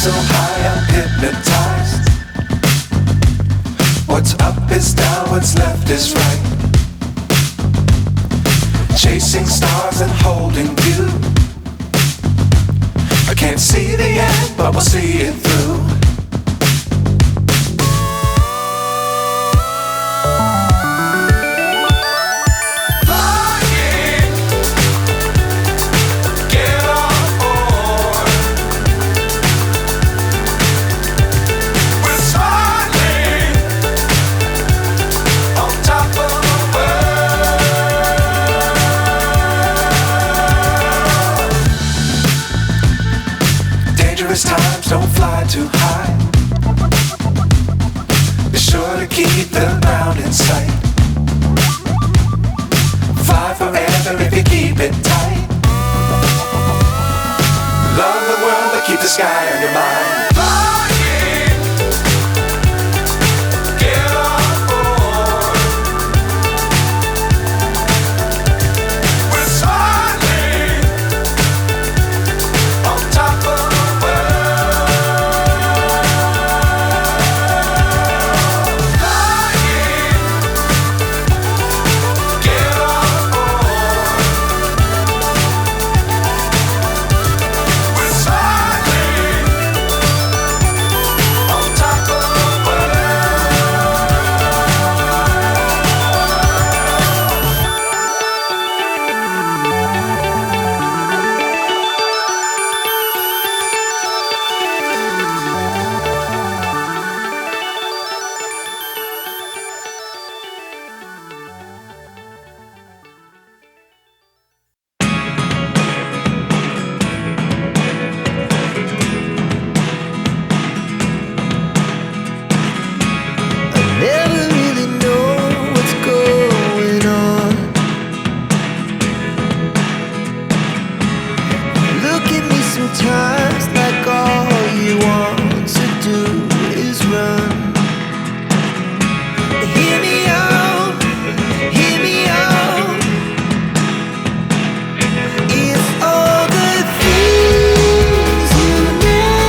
so high I'm hypnotized. What's up is down, what's left is right. Chasing stars and holding you. I can't see the end, but we'll see it through. Times don't fly too high. Be sure to keep the ground in sight. Fly forever if you keep it tight. Love the world but keep the sky on your mind.